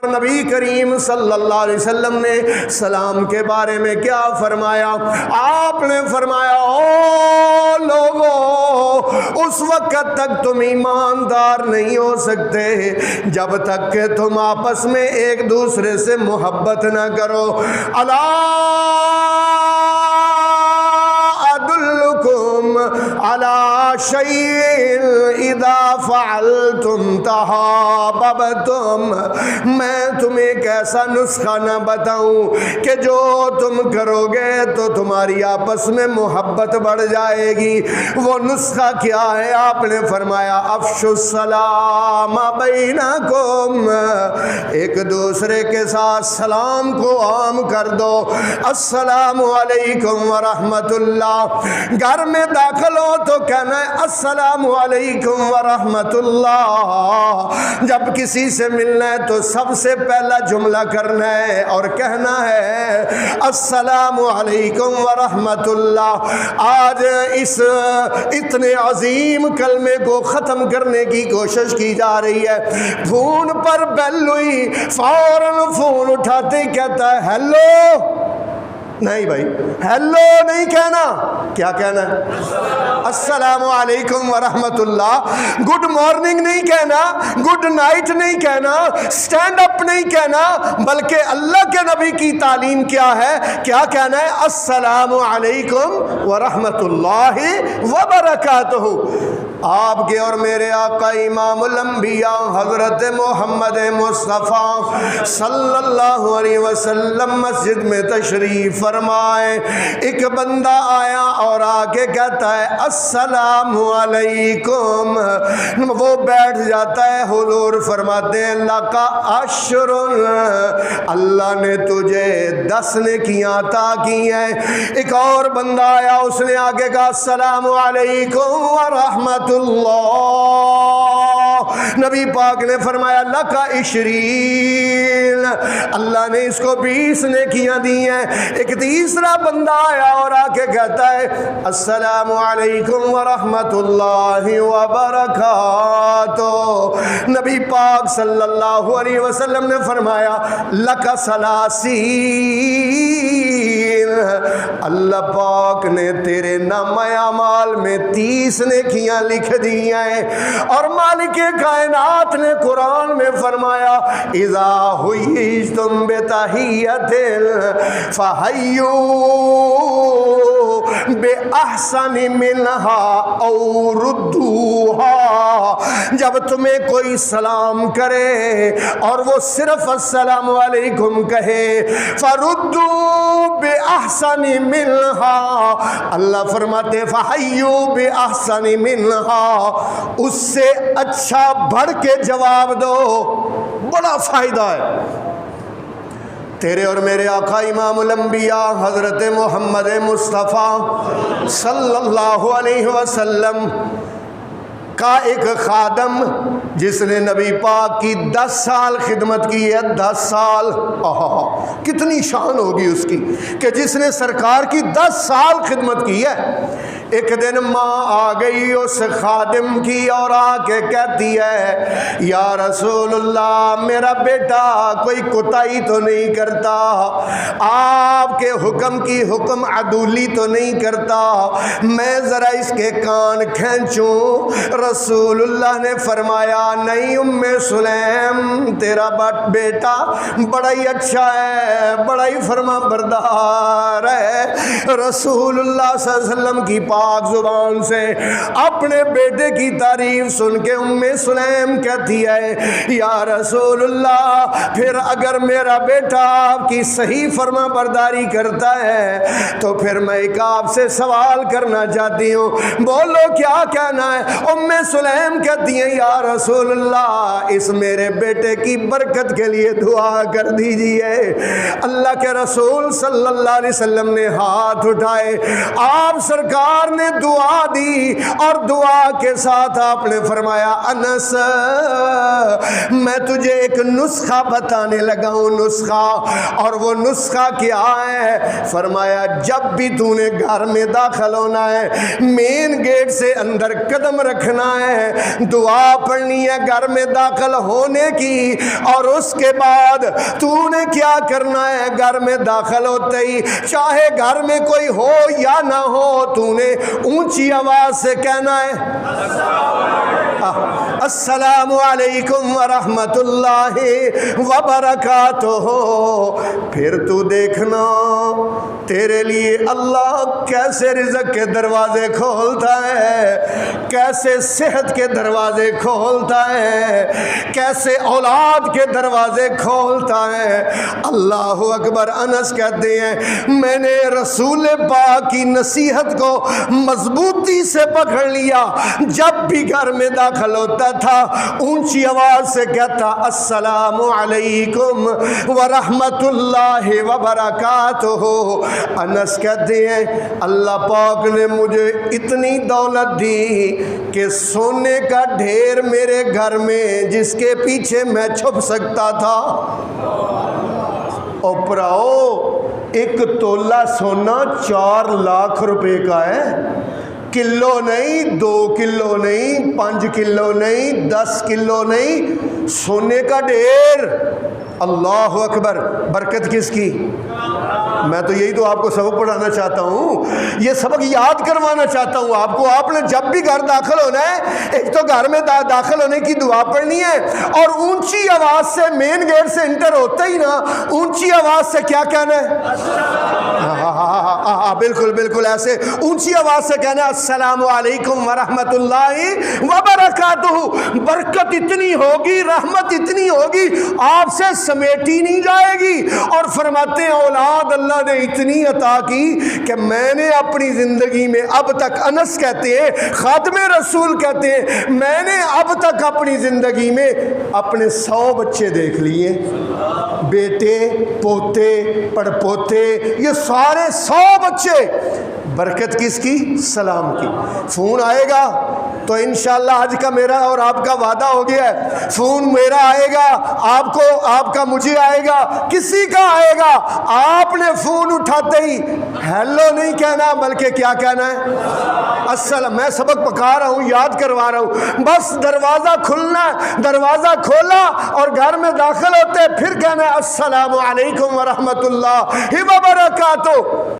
نبی کریم صلی اللہ علیہ وسلم نے سلام کے بارے میں کیا فرمایا؟ آپ نے فرمایا او لوگو، اس وقت تک تم ایماندار نہیں ہو سکتے جب تک کہ تم آپس میں ایک دوسرے سے محبت نہ کرو۔ الا ادلکم علی شیء اذا فعلتم تحاببتم، میں تمہیں ایک ایسا نسخہ نہ بتاؤں کہ جو تم کرو گے تو تمہاری آپس میں محبت بڑھ جائے گی؟ وہ نسخہ کیا ہے؟ آپ نے فرمایا افشوا السلام بینکم، ایک دوسرے کے ساتھ سلام کو عام کر دو۔ السلام علیکم ورحمۃ اللہ، گھر میں داخل ہو تو کہنا ہے السلام علیکم ورحمۃ اللہ، جب کسی سے ملنا ہے تو سب سے پہلا جملہ کرنا ہے اور کہنا ہے السلام علیکم ورحمۃ اللہ۔ آج اس اتنے عظیم کلمے کو ختم کرنے کی کوشش کی جا رہی ہے۔ فون پر بیل ہوئی، فوراً فون اٹھاتے کہتا ہے ہیلو، نہیں بھائی ہیلو نہیں کہنا، کیا کہنا ہے؟ السلام علیکم ورحمۃ اللہ۔ گڈ مارننگ نہیں کہنا، گڈ نائٹ نہیں کہنا، سٹینڈ اپ نہیں کہنا، بلکہ اللہ کے نبی کی تعلیم کیا ہے؟ کیا کہنا ہے؟ السلام علیکم ورحمۃ اللہ وبرکاتہ۔ آپ کے اور میرے آقا امام الانبیاء حضرت محمد مصطفیٰ صلی اللہ علیہ وسلم مسجد میں تشریف فرمائے، ایک بندہ آیا اور آ کے کہتا ہے السلام علیکم، وہ بیٹھ جاتا ہے۔ حضور فرماتے ہیں لکا عشر، اللہ نے تجھے 10 نیکیاں عطا کی ہیں۔ ایک اور بندہ آیا، اس نے آگے کہا السلام علیکم ورحمۃ اللہ، نبی پاک نے فرمایا لکا 20، اللہ نے اس کو 20 نیکیاں دی ہیں۔ ایک تیسرا بندہ آیا اور آ کے کہتا ہے السلام علیکم ورحمۃ اللہ وبرکاتہ، نبی پاک صلی اللہ علیہ وسلم نے فرمایا لکا 30، اللہ پاک نے تیرے نامہ اعمال میں 30 نیکیاں لکھ دی ہیں۔ اور مالک کائنات نے قرآن میں فرمایا اذا حییتم بتحیۃ فحیوا بأحسن منها او ردوها، جب تمہیں کوئی سلام کرے اور وہ صرف السلام علیکم کہے فردوا بأحسن منها، اللہ فرماتے فحیوا بأحسن منها، اس سے اچھا بڑھ کے جواب دو، بڑا فائدہ ہے۔ تیرے اور میرے آقا امام الانبیاء حضرت محمد مصطفیٰ صلی اللہ علیہ وسلم کا ایک خادم جس نے نبی پاک کی 10 سال خدمت کی ہے، 10 سال، کتنی شان ہوگی اس کی کہ جس نے سرکار کی 10 سال خدمت کی ہے۔ ایک دن ماں آ گئی اس خادم کی اور آ کے کہتی ہے یا رسول اللہ، میرا بیٹا کوئی کوتاہی تو نہیں کرتا، آپ کے حکم کی حکم عدولی تو نہیں کرتا، میں ذرا اس کے کان کھینچوں؟ رسول اللہ نے فرمایا نہیں ام سلیم، تیرا بیٹا بڑا ہی اچھا ہے، بڑا ہی فرما بردار ہے۔ رسول اللہ صلی اللہ علیہ وسلم کی پاک زبان سے اپنے بیٹے کی تعریف سن کے ام سلیم کہتی ہے یا رسول اللہ، پھر اگر میرا بیٹا آپ کی صحیح فرما برداری کرتا ہے تو پھر میں ایک آپ سے سوال کرنا چاہتی ہوں، بولو کیا کہنا ہے؟ ام سلیم کہتی ہیں یا رسول اللہ، اس میرے بیٹے کی برکت کے لیے دعا کر دیجئے۔ اللہ کے رسول صلی اللہ علیہ وسلم نے ہاتھ اٹھائے، آپ سرکار سرکار نے دعا دی اور دعا کے ساتھ آپ نے فرمایا انس میں تجھے ایک نسخہ بتانے لگا ہوں، نسخہ، اور وہ نسخہ کیا ہے؟ فرمایا جب بھی تو نے گھر میں داخل ہونا ہے، مین گیٹ سے اندر قدم رکھنا ہے، دعا پڑھنی ہے گھر میں داخل ہونے کی، اور اس کے بعد تو نے کیا کرنا ہے؟ گھر میں داخل ہوتے ہی چاہے گھر میں کوئی ہو یا نہ ہو، تو نے اونچی آواز سے کہنا ہے السلام علیکم ورحمۃ اللہ وبرکاتہ۔ پھر تو دیکھنا تیرے لیے اللہ کیسے رزق کے دروازے کھولتا ہے، کیسے صحت کے دروازے کھولتا ہے، کیسے اولاد کے دروازے کھولتا ہے۔ اللہ اکبر۔ انس کہتے ہیں میں نے رسول پاک کی نصیحت کو مضبوطی سے پکڑ لیا، جب بھی گھر میں داخل ہوتا تھا اونچی آواز سے کہتا السلام علیکم ورحمۃ اللہ وبرکاتہ۔ انس کہتے ہیں اللہ پاک نے مجھے اتنی دولت دی کہ سونے کا ڈھیر میرے گھر میں جس کے پیچھے میں چھپ سکتا تھا۔ اوپراؤ ایک تولہ سونا 4 لاکھ روپے کا ہے، کلو نہیں، 2 کلو نہیں، 5 کلو نہیں، 10 کلو نہیں، سونے کا ڈھیر۔ اللہ اکبر۔ برکت کس کی؟ میں تو یہی تو آپ کو سبق پڑھانا چاہتا ہوں، یہ سبق یاد کروانا چاہتا ہوں آپ کو۔ آپ نے جب بھی گھر داخل ہونا ہے ایک تو گھر میں داخل ہونے کی دعا پڑھنی ہے، اور اونچی آواز سے مین گیٹ سے انٹر ہوتے ہی نا اونچی آواز سے کیا کہنا ہے؟ بالکل بالکل ایسے اونچی آواز سے کہنا ہے السلام علیکم ورحمۃ اللہ وبرکاتہ۔ برکت اتنی ہوگی، رحمت اتنی ہوگی آپ سے سمیٹی نہیں جائے گی۔ اور فرماتے ہیں اولاد اللہ نے اتنی عطا کی کہ میں نے اپنی زندگی میں اب تک، انس کہتے ہیں خادم رسول کہتے ہیں میں نے اب تک اپنی زندگی میں اپنے 100 بچے دیکھ لیے، بیٹے پوتے پڑپوتے، یہ سارے 100 بچے۔ برکت کس کی؟ سلام کی۔ فون آئے گا تو انشاءاللہ آج کا میرا اور آپ کا وعدہ ہو گیا ہے، فون میرا آئے گا، آپ کو، آپ کا مجھے آئے گا، کسی کا آئے گا، آپ نے فون اٹھاتے ہی ہیلو نہیں کہنا بلکہ کیا کہنا ہے؟ السلام۔ میں سبق پکا رہا ہوں، یاد کروا رہا ہوں، بس دروازہ کھلنا، دروازہ کھولا اور گھر میں داخل ہوتے پھر کہنا ہے السلام علیکم ورحمۃ اللہ وبرکاتہ۔